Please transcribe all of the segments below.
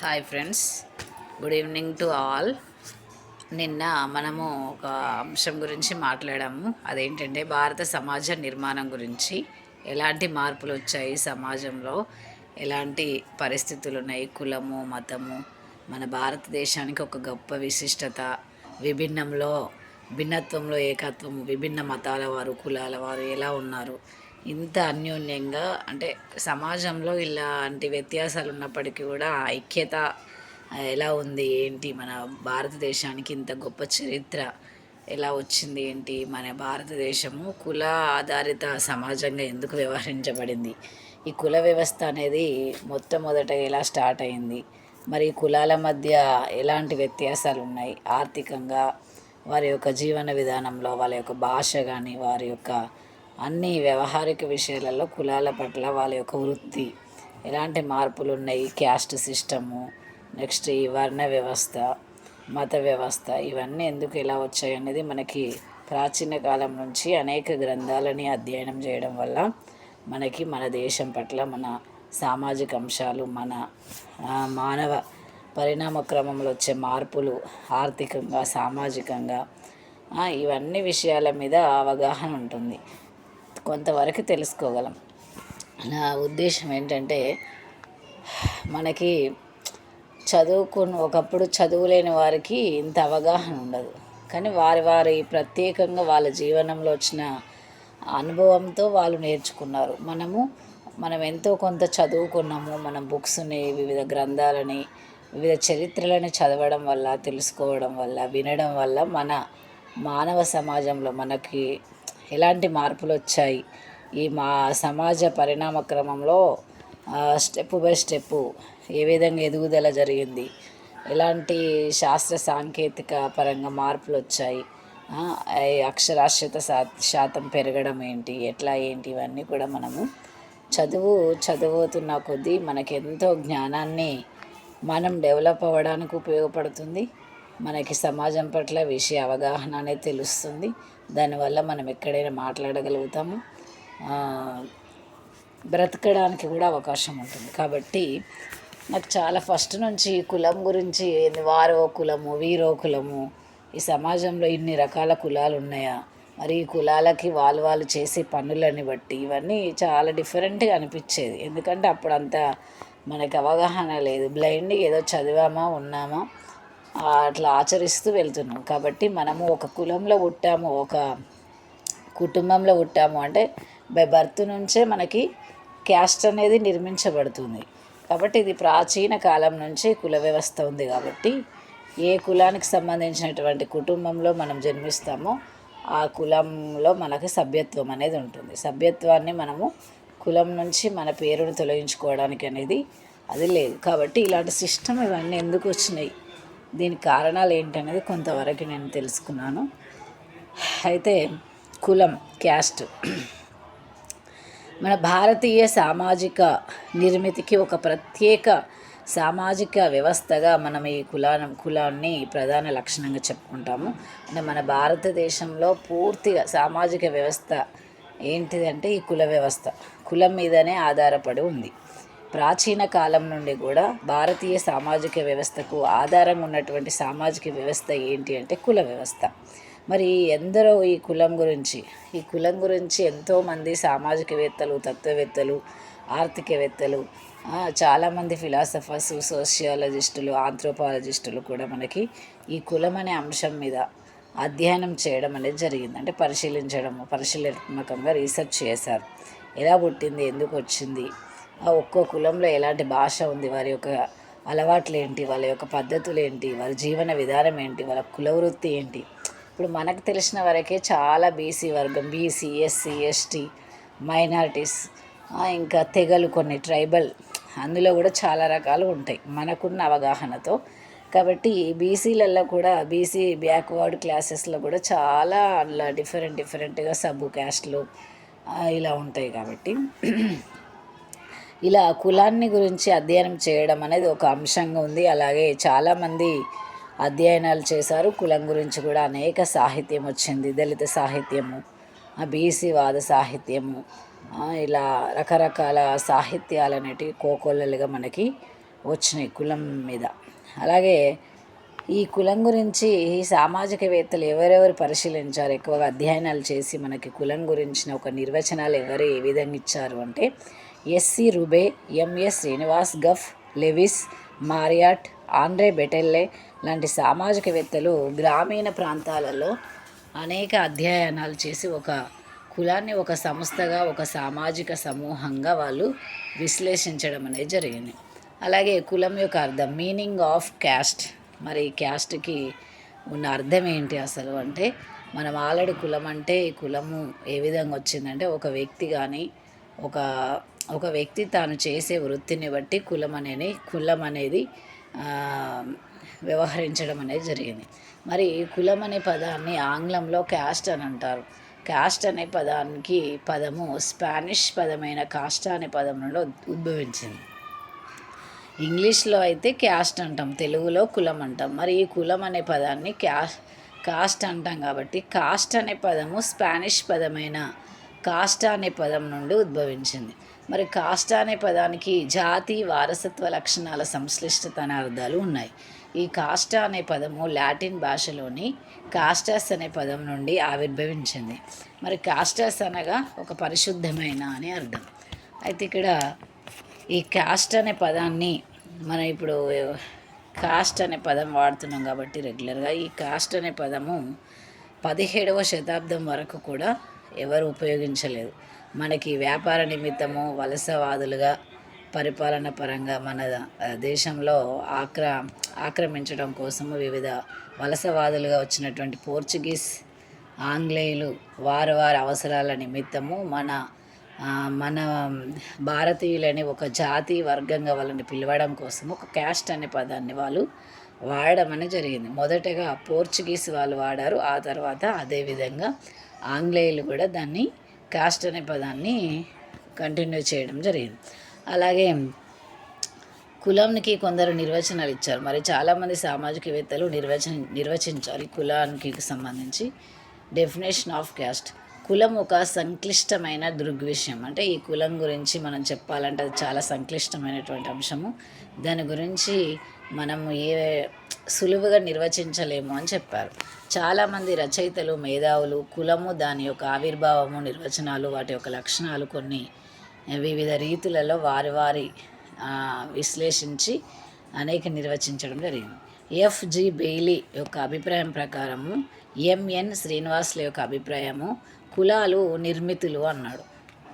Hi friends, good evening to all. నిన్న మనము ఒక అంశం గురించి మాట్లాడాము. అదేంటంటే భారత సమాజ నిర్మాణం గురించి. ఎలాంటి మార్పులు వచ్చాయి సమాజంలో, ఎలాంటి పరిస్థితులు ఉన్నాయి, కులము మతము, మన భారతదేశానికి ఒక గొప్ప విశిష్టత, విభిన్నంలో భిన్నత్వంలో ఏకత్వము, విభిన్న మతాల వారు కులాల వారు ఎలా ఉన్నారు, ఇంత అన్యోన్యంగా అంటే సమాజంలో ఇలాంటి వ్యత్యాసాలు ఉన్నప్పటికీ కూడా ఐక్యత ఎలా ఉంది, ఏంటి మన భారతదేశానికి ఇంత గొప్ప చరిత్ర ఎలా వచ్చింది, ఏంటి మన భారతదేశము కుల ఆధారిత సమాజంగా ఎందుకు వ్యవహరించబడింది, ఈ కుల వ్యవస్థ అనేది మొట్టమొదట ఎలా స్టార్ట్ అయింది, మరి కులాల మధ్య ఎలాంటి వ్యత్యాసాలు ఉన్నాయి, ఆర్థికంగా వారి యొక్క జీవన విధానంలో, వాళ్ళ యొక్క భాష కానీ, వారి యొక్క అన్ని వ్యవహారిక విషయాలలో కులాల పట్ల వాళ్ళ యొక్క వృత్తి ఎలాంటి మార్పులు ఉన్నాయి, క్యాస్ట్ సిస్టము, నెక్స్ట్ ఈ వర్ణ వ్యవస్థ, మత వ్యవస్థ, ఇవన్నీ ఎందుకు ఎలా వచ్చాయి అనేది మనకి ప్రాచీన కాలం నుంచి అనేక గ్రంథాలని అధ్యయనం చేయడం వల్ల మనకి మన దేశం పట్ల, మన సామాజిక అంశాలు, మన మానవ పరిణామ క్రమంలో వచ్చే మార్పులు, ఆర్థికంగా సామాజికంగా ఇవన్నీ విషయాల మీద అవగాహన ఉంటుంది, కొంతవరకు తెలుసుకోగలం. నా ఉద్దేశం ఏంటంటే, మనకి ఒకప్పుడు చదువులేని వారికి ఇంత అవగాహన ఉండదు, కానీ వారి ప్రత్యేకంగా వాళ్ళ జీవనంలో వచ్చిన అనుభవంతో వాళ్ళు నేర్చుకున్నారు. మనం ఎంతో కొంత చదువుకున్నాము, మనం బుక్స్ని, వివిధ గ్రంథాలని, వివిధ చరిత్రలని చదవడం వల్ల, తెలుసుకోవడం వల్ల, వినడం వల్ల మన మానవ సమాజంలో మనకి ఎలాంటి మార్పులు వచ్చాయి, ఈ సమాజ పరిణామ క్రమంలో స్టెప్ బై స్టెప్పు ఏ విధంగా ఎదుగుదల జరిగింది, ఎలాంటి శాస్త్ర సాంకేతిక పరంగా మార్పులు వచ్చాయి, అక్షరాస్యత శాతం పెరగడం ఏంటి, ఎట్లా ఏంటి, ఇవన్నీ కూడా మనము చదువుతున్న కొద్దీ మనకి ఎంతో జ్ఞానాన్ని మనం డెవలప్ అవ్వడానికి ఉపయోగపడుతుంది. మనకి సమాజం పట్ల విషయ అవగాహన అనేది తెలుస్తుంది. దానివల్ల మనం ఎక్కడైనా మాట్లాడగలుగుతాము, బ్రతకడానికి కూడా అవకాశం ఉంటుంది. కాబట్టి నాకు చాలా ఫస్ట్ నుంచి కులం గురించి, వారో కులము వీరో కులము, ఈ సమాజంలో ఇన్ని రకాల కులాలు ఉన్నాయా, మరి ఈ కులాలకి వాళ్ళు చేసే పనులని బట్టి ఇవన్నీ చాలా డిఫరెంట్గా అనిపించేది. ఎందుకంటే అప్పుడంతా మనకు అవగాహన లేదు, బ్లైండ్గా ఏదో చదివామా ఉన్నామా అట్లా ఆచరిస్తూ వెళ్తున్నాం. కాబట్టి మనము ఒక కులంలో పుట్టాము, ఒక కుటుంబంలో పుట్టాము అంటే బై బర్త్ నుంచే మనకి క్యాస్ట్ అనేది నిర్మించబడుతుంది. కాబట్టి ఇది ప్రాచీన కాలం నుంచి కుల వ్యవస్థ ఉంది. కాబట్టి ఏ కులానికి సంబంధించినటువంటి కుటుంబంలో మనం జన్మిస్తామో ఆ కులంలో మనకి సభ్యత్వం అనేది ఉంటుంది. సభ్యత్వాన్ని మనము కులం నుంచి మన పేరును తొలగించుకోవడానికి అనేది అది లేదు. కాబట్టి ఇలాంటి సిస్టమ్ ఇవన్నీ ఎందుకు వచ్చినాయి, దీనికి కారణాలు ఏంటనేది కొంతవరకు నేను తెలుసుకున్నాను. అయితే కులం, క్యాస్ట్ మన భారతీయ సామాజిక నిర్మితికి ఒక ప్రత్యేక సామాజిక వ్యవస్థగా మనం ఈ కులాన్ని ప్రధాన లక్షణంగా చెప్పుకుంటాము. అంటే మన భారతదేశంలో పూర్తిగా సామాజిక వ్యవస్థ ఏంటిదంటే ఈ కుల వ్యవస్థ, కులం మీదనే ఆధారపడి ఉంది. ప్రాచీన కాలం నుండి కూడా భారతీయ సామాజిక వ్యవస్థకు ఆధారంగా ఉన్నటువంటి సామాజిక వ్యవస్థ ఏంటి అంటే కుల వ్యవస్థ. మరి ఎందరో ఈ కులం గురించి ఎంతోమంది సామాజికవేత్తలు, తత్వవేత్తలు, ఆర్థికవేత్తలు, చాలామంది ఫిలాసఫర్స్, సోషియాలజిస్టులు, ఆంథ్రోపాలజిస్టులు కూడా మనకి ఈ కులం అనే అంశం మీద అధ్యయనం చేయడం అనేది జరిగింది. అంటే పరిశీలనాత్మకంగా రీసెర్చ్ చేశారు. ఎలా పుట్టింది, ఎందుకు వచ్చింది, ఒక్కో కులంలో ఎలాంటి భాష ఉంది, వారి యొక్క అలవాట్లు ఏంటి, వాళ్ళ యొక్క పద్ధతులు ఏంటి, వారి జీవన విధానం ఏంటి, వాళ్ళ కులవృత్తి ఏంటి. ఇప్పుడు మనకు తెలిసిన వరకే చాలా బీసీ వర్గం, బీసీ, ఎస్సీ, ఎస్టీ, మైనారిటీస్, ఇంకా తెగలు, కొన్ని ట్రైబల్, అందులో కూడా చాలా రకాలు ఉంటాయి మనకున్న అవగాహనతో. కాబట్టి బీసీలలో కూడా, బీసీ బ్యాక్వర్డ్ క్లాసెస్లో కూడా చాలా అలా డిఫరెంట్గా సబ్ క్యాస్ట్లు ఇలా ఉంటాయి. కాబట్టి ఇలా కులాన్ని గురించి అధ్యయనం చేయడం అనేది ఒక అంశంగా ఉంది. అలాగే చాలామంది అధ్యయనాలు చేశారు. కులం గురించి కూడా అనేక సాహిత్యం వచ్చింది, దళిత సాహిత్యము, బీసీ వాద సాహిత్యము, ఇలా రకరకాల సాహిత్యాలు అనేటివి కోకొల్లలుగా మనకి వచ్చినాయి కులం మీద. అలాగే ఈ కులం గురించి ఈ సామాజికవేత్తలు ఎవరెవరు పరిశీలించారు, ఎక్కువగా అధ్యయనాలు చేసి మనకి కులం గురించిన ఒక నిర్వచనాలు ఎవరు ఏ విధంగా ఇచ్చారు అంటే SC Ruby, MS Srinivas, గఫ్, Lewis, మారియాట్, Andre బెటెల్లే లాంటి సామాజికవేత్తలు గ్రామీణ ప్రాంతాలలో అనేక అధ్యయనాలు చేసి ఒక కులాన్ని ఒక సంస్థగా ఒక సామాజిక సమూహంగా వాళ్ళు విశ్లేషించడం అనేది జరిగింది. అలాగే కులం యొక్క అర్థం, మీనింగ్ ఆఫ్ క్యాస్ట్. మరి క్యాస్ట్కి ఉన్న అర్థం ఏంటి అసలు అంటే, మనం ఆల్రెడీ కులం అంటే కులము ఏ విధంగా వచ్చిందంటే ఒక వ్యక్తి కానీ ఒక వ్యక్తి తాను చేసే వృత్తిని బట్టి కులం అనేది వ్యవహరించడం అనేది జరిగింది. మరి కులం అనే పదాన్ని ఆంగ్లంలో క్యాస్ట్ అని అంటారు. క్యాస్ట్ అనే పదము స్పానిష్ పదమైన కాస్టా అనే పదం నుండి ఉద్భవించింది. ఇంగ్లీష్లో అయితే క్యాస్ట్ అంటాం, తెలుగులో కులం అంటాం. మరి ఈ కులం అనే పదాన్ని కాస్ట్ అంటాం కాబట్టి కాస్ట్ అనే పదము స్పానిష్ పదమైన కాస్టా అనే పదం నుండి ఉద్భవించింది. మరి కాస్టా అనే పదానికి జాతి, వారసత్వ లక్షణాల సంశ్లిష్టత అనే అర్థాలు ఉన్నాయి. ఈ కాస్టా అనే పదము లాటిన్ భాషలోని కాస్టస్ అనే పదం నుండి ఆవిర్భవించింది. మరి కాస్టస్ అనగా ఒక పరిశుద్ధమైన అని అర్థం. అయితే ఇక్కడ ఈ కాస్ట్ అనే పదాన్ని మనం ఇప్పుడు కాస్ట్ అనే పదం వాడుతున్నాం కాబట్టి రెగ్యులర్గా ఈ కాస్ట్ అనే పదము 17వ శతాబ్దం వరకు కూడా ఎవరు ఉపయోగించలేదు. మనకి వ్యాపార నిమిత్తము వలసవాదులుగా పరిపాలన పరంగా మన దేశంలో ఆక్రమించడం కోసము వివిధ వలసవాదులుగా వచ్చినటువంటి పోర్చుగీస్, ఆంగ్లేయులు వారి అవసరాల నిమిత్తము మన భారతీయులని ఒక జాతి వర్గంగా వాళ్ళని పిలవడం కోసం ఒక క్యాస్ట్ అనే పదాన్ని వాళ్ళు వాడడం అనేది జరిగింది. మొదటగా పోర్చుగీస్ వాళ్ళు వాడారు, ఆ తర్వాత అదేవిధంగా ఆంగ్లేయులు కూడా దాన్ని క్యాస్ట్ అనే పదాన్ని కంటిన్యూ చేయడం జరిగింది. అలాగే కులానికి కొందరు నిర్వచనాలు ఇచ్చారు. మరి చాలామంది సామాజికవేత్తలు నిర్వచించారు ఈ కులానికి సంబంధించి. Definition of caste. కులం ఒక సంక్లిష్టమైన దృగ్విషయం. అంటే ఈ కులం గురించి మనం చెప్పాలంటే అది చాలా సంక్లిష్టమైనటువంటి అంశము. దాని గురించి మనము సులువుగా నిర్వచించలేము అని చెప్పారు. చాలామంది రచయితలు, మేధావులు కులము, దాని యొక్క ఆవిర్భావము, నిర్వచనాలు, వాటి యొక్క లక్షణాలు కొన్ని వివిధ రీతులలో వారి విశ్లేషించి అనేక నిర్వచించడం జరిగింది. ఎఫ్జి బెయిలీ యొక్క అభిప్రాయం ప్రకారము, ఎంఎన్ శ్రీనివాసుల యొక్క అభిప్రాయము కులాలు నిర్మితులు అన్నాడు.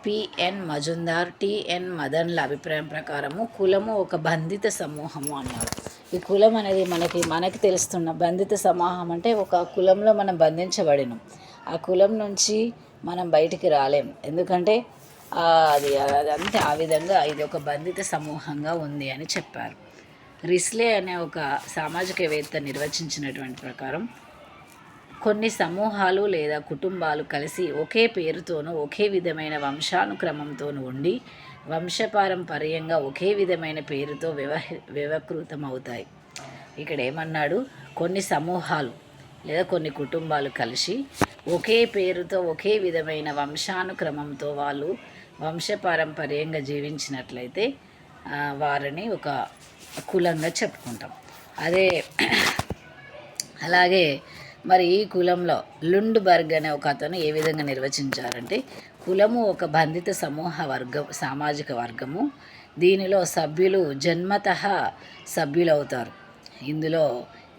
పిఎన్ మజుందార్, టిఎన్ మదన్ల అభిప్రాయం ప్రకారము కులము ఒక బంధిత సమూహము అన్నాడు. ఈ కులం అనేది మనకి తెలుస్తున్న బంధిత సమూహం అంటే ఒక కులంలో మనం బంధించబడినాం. ఆ కులం నుంచి మనం బయటికి రాలేం, ఎందుకంటే అదంతే ఆ విధంగా ఇది ఒక బంధిత సమూహంగా ఉంది అని చెప్పారు. రిస్లే అనే ఒక సామాజికవేత్త నిర్వచించినటువంటి ప్రకారం కొన్ని సమూహాలు లేదా కుటుంబాలు కలిసి ఒకే పేరుతోనూ ఒకే విధమైన వంశానుక్రమంతోనూ ఉండి వంశపారంపర్యంగా ఒకే విధమైన పేరుతో వ్యవహృతమవుతాయి. ఇక్కడ ఏమన్నాడు, కొన్ని సమూహాలు లేదా కొన్ని కుటుంబాలు కలిసి ఒకే పేరుతో ఒకే విధమైన వంశానుక్రమంతో వాళ్ళు వంశపారంపర్యంగా జీవించినట్లయితే వారిని ఒక కులంగా చెప్పుకుంటాం. అలాగే మరి ఈ కులంలో లుండ్బర్గ్ అనే ఒక అతను ఏ విధంగా నిర్వచించారంటే, కులము ఒక బంధిత సామాజిక వర్గము. దీనిలో సభ్యులు జన్మతః సభ్యులవుతారు. ఇందులో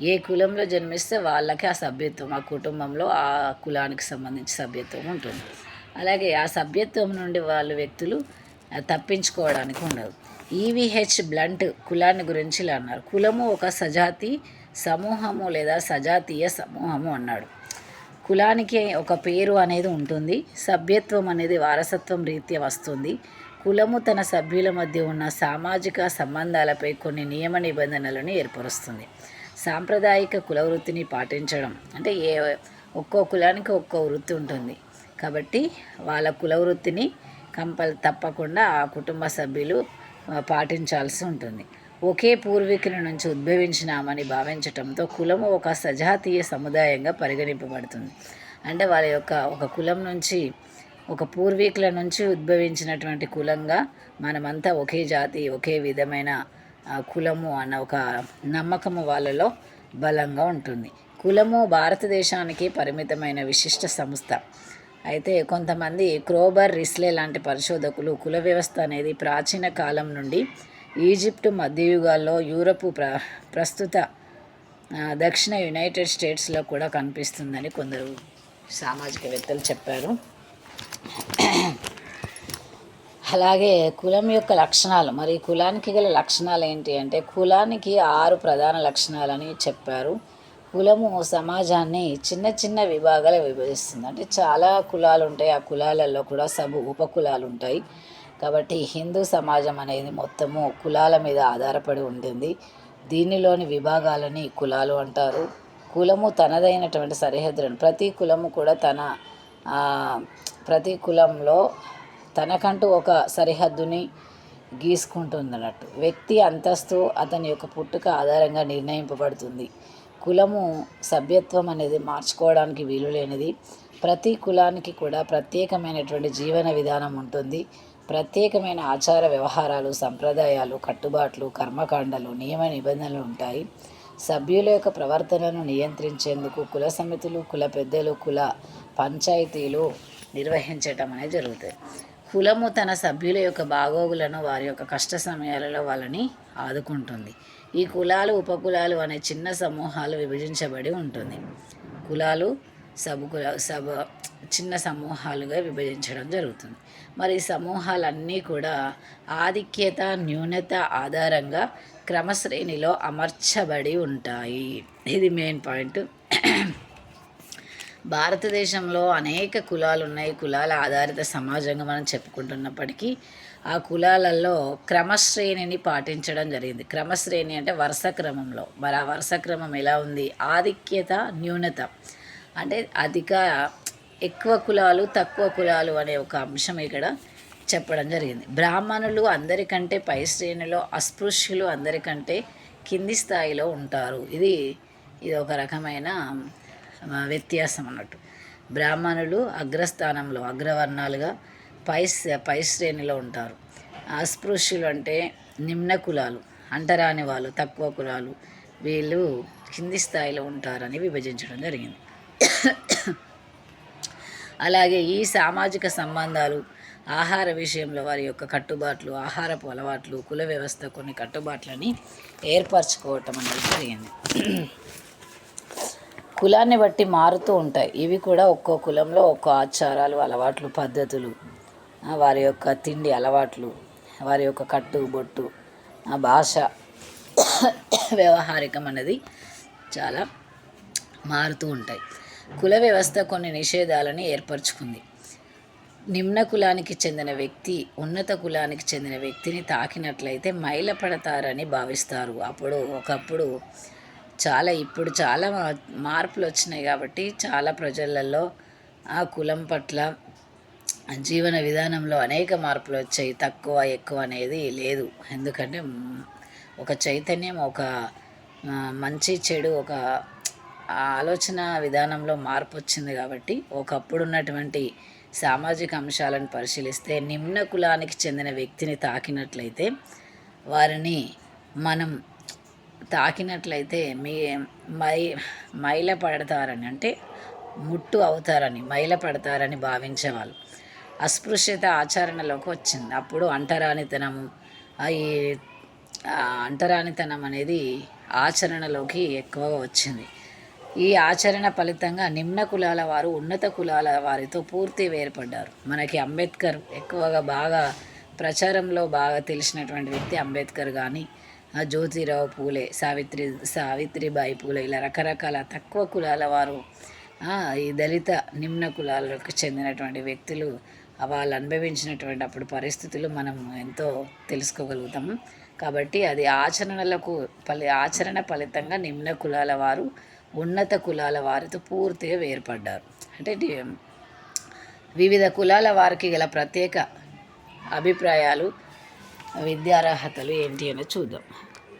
ఏ కులంలో జన్మిస్తే వాళ్ళకి ఆ సభ్యత్వం, ఆ కుటుంబంలో ఆ కులానికి సంబంధించి సభ్యత్వం ఉంటుంది. అలాగే ఆ సభ్యత్వం నుండి వ్యక్తులు తప్పించుకోవడానికి ఉండదు. ఈవిహెచ్ బ్లంట్ కులాన్ని గురించి ఇలా అన్నారు, కులము ఒక సజాతి సమూహము లేదా సజాతీయ సమూహము అన్నాడు. కులానికి ఒక పేరు అనేది ఉంటుంది, సభ్యత్వం అనేది వారసత్వం రీత్యా వస్తుంది. కులము తన సభ్యుల మధ్య ఉన్న సామాజిక సంబంధాలపై కొన్ని నియమ నిబంధనలను ఏర్పరుస్తుంది. సాంప్రదాయిక కుల వృత్తిని పాటించడం అంటే ఒక్కో కులానికి ఒక్కో వృత్తి ఉంటుంది కాబట్టి వాళ్ళ కుల వృత్తిని తప్పకుండా ఆ కుటుంబ సభ్యులు పాటించాల్సి ఉంటుంది. ఒకే పూర్వీకుల నుంచి ఉద్భవించినామని భావించటంతో కులము ఒక సజాతీయ సముదాయంగా పరిగణింపబడుతుంది. అంటే వాళ్ళ యొక్క ఒక కులం నుంచి ఒక పూర్వీకుల నుంచి ఉద్భవించినటువంటి కులంగా మనమంతా ఒకే జాతి, ఒకే విధమైన కులము అన్న ఒక నమ్మకము వాళ్ళలో బలంగా ఉంటుంది. కులము భారతదేశానికి పరిమితమైన విశిష్ట సంస్థ. అయితే కొంతమంది క్రోబర్, రిస్లే లాంటి పరిశోధకులు కుల వ్యవస్థ అనేది ప్రాచీన కాలం నుండి ఈజిప్టు, మధ్యయుగాల్లో, యూరపు, ప్రస్తుత దక్షిణ యునైటెడ్ స్టేట్స్లో కూడా కనిపిస్తుందని కొందరు సామాజికవేత్తలు చెప్పారు. అలాగే కులం యొక్క లక్షణాలు, మరి కులానికి గల లక్షణాలు ఏంటి అంటే కులానికి 6 ప్రధాన లక్షణాలని చెప్పారు. కులము సమాజాన్ని చిన్న చిన్న విభాగాలు విభజిస్తుంది. అంటే చాలా కులాలు ఉంటాయి, ఆ కులాలలో కూడా ఉపకులాలు ఉంటాయి. కాబట్టి హిందూ సమాజం అనేది మొత్తము కులాల మీద ఆధారపడి ఉంటుంది. దీనిలోని విభాగాలని కులాలు అంటారు. కులము తనదైనటువంటి సరిహద్దులను, ప్రతి కులము కూడా ప్రతి కులంలో తనకంటూ ఒక సరిహద్దుని గీసుకుంటుందన్నట్టు. వ్యక్తి అంతస్తు అతని యొక్క పుట్టుక ఆధారంగా నిర్ణయింపబడుతుంది. కులము సభ్యత్వం అనేది మార్చుకోవడానికి వీలు లేనిది. ప్రతి కులానికి కూడా ప్రత్యేకమైనటువంటి జీవన విధానం ఉంటుంది. ప్రత్యేకమైన ఆచార వ్యవహారాలు, సంప్రదాయాలు, కట్టుబాట్లు, కర్మకాండలు, నియమ నిబంధనలు ఉంటాయి. సభ్యుల యొక్క ప్రవర్తనను నియంత్రించేందుకు కుల సమితులు, కుల పెద్దలు, కుల పంచాయతీలు నిర్వహించటం అనేది జరుగుతుంది. కులము తన సభ్యుల యొక్క బాగోగులను, వారి యొక్క కష్ట సమయాలలో వాళ్ళని ఆదుకుంటుంది. ఈ కులాలు, ఉపకులాలు అనే చిన్న సమూహాలు విభజించబడి ఉంటుంది. కులాలు చిన్న సమూహాలుగా విభజించడం జరుగుతుంది. మరి ఈ సమూహాలన్నీ కూడా ఆధిక్యత, న్యూనత ఆధారంగా క్రమశ్రేణిలో అమర్చబడి ఉంటాయి. ఇది మెయిన్ పాయింట్. భారతదేశంలో అనేక కులాలు ఉన్నాయి. కులాల ఆధారిత సమాజంగా మనం చెప్పుకుంటున్నప్పటికీ ఆ కులాలలో క్రమశ్రేణిని పాటించడం జరిగింది. క్రమశ్రేణి అంటే వరుస క్రమంలో. మరి ఆ వరుస క్రమం ఎలా ఉంది? ఆధిక్యత, న్యూనత అంటే ఎక్కువ కులాలు, తక్కువ కులాలు అనే ఒక అంశం ఇక్కడ చెప్పడం జరిగింది. బ్రాహ్మణులు అందరికంటే పై శ్రేణిలో, అస్పృశ్యులు అందరికంటే కింది స్థాయిలో ఉంటారు. ఇది ఒక రకమైన వ్యత్యాసం అన్నట్టు. బ్రాహ్మణులు అగ్రస్థానంలో, అగ్రవర్ణాలుగా పై శ్రేణిలో ఉంటారు. అస్పృశ్యులు అంటే నిమ్న కులాలు, అంటరాని వాళ్ళు, తక్కువ కులాలు, వీళ్ళు కింది స్థాయిలో ఉంటారని విభజించడం జరిగింది. అలాగే ఈ సామాజిక సంబంధాలు, ఆహార విషయంలో వారి యొక్క కట్టుబాట్లు, ఆహారపు అలవాట్లు, కుల వ్యవస్థ కొన్ని కట్టుబాట్లని ఏర్పరచుకోవటం అనేది జరిగింది. కులాన్ని బట్టి మారుతూ ఉంటాయి. ఇవి కూడా ఒక్కో కులంలో ఒక్కో ఆచారాలు, అలవాట్లు, పద్ధతులు, వారి యొక్క తిండి అలవాట్లు, వారి యొక్క కట్టుబొట్టు, భాష, వ్యవహారికం అనేది చాలా మారుతూ ఉంటాయి. కుల వ్యవస్థ కొన్ని నిషేధాలను ఏర్పరచుకుంది. నిమ్న కులానికి చెందిన వ్యక్తి ఉన్నత కులానికి చెందిన వ్యక్తిని తాకినట్లయితే మైలపడతారని భావిస్తారు. ఒకప్పుడు ఇప్పుడు చాలా మార్పులు వచ్చినాయి కాబట్టి చాలా ప్రజలలో ఆ కులం పట్ల జీవన విధానంలో అనేక మార్పులు వచ్చాయి. తక్కువ ఎక్కువ అనేది లేదు. ఎందుకంటే ఒక చైతన్యం, ఒక మంచి చెడు, ఒక ఆలోచన విధానంలో మార్పు వచ్చింది కాబట్టి ఒకప్పుడు ఉన్నటువంటి సామాజిక అంశాలను పరిశీలిస్తే నిమ్న కులానికి చెందిన వ్యక్తిని తాకినట్లయితే వారిని మనం తాకినట్లయితే మైల పడతారని, అంటే ముట్టు అవుతారని, మైల పడతారని భావించేవాళ్ళు. అస్పృశ్యత ఆచరణలోకి వచ్చింది. అప్పుడు అంటరానితనం అనేది ఆచరణలోకి ఎక్కువగా వచ్చింది. ఈ ఆచరణ ఫలితంగా నిమ్న కులాల వారు ఉన్నత కులాల వారితో పూర్తి వేరుపడ్డారు. మనకి అంబేద్కర్ ఎక్కువగా బాగా ప్రచారంలో బాగా తెలిసినటువంటి వ్యక్తి అంబేద్కర్ కానీ, జ్యోతిరావు పూలే, సావిత్రిబాయి పూలే, ఇలా రకరకాల తక్కువ కులాల వారు, ఈ దళిత నిమ్న కులాలకు చెందినటువంటి వ్యక్తులు వాళ్ళు అనుభవించినటువంటి అప్పుడు పరిస్థితులు మనం ఎంతో తెలుసుకోగలుగుతాము. కాబట్టి అది ఆచరణ ఫలితంగా నిమ్న కులాల వారు ఉన్నత కులాల వారితో పూర్తిగా వేరుపడ్డారు. అంటే వివిధ కులాల వారికి గల ప్రత్యేక అభిప్రాయాలు, విద్యార్హతలు ఏంటి అని చూద్దాం.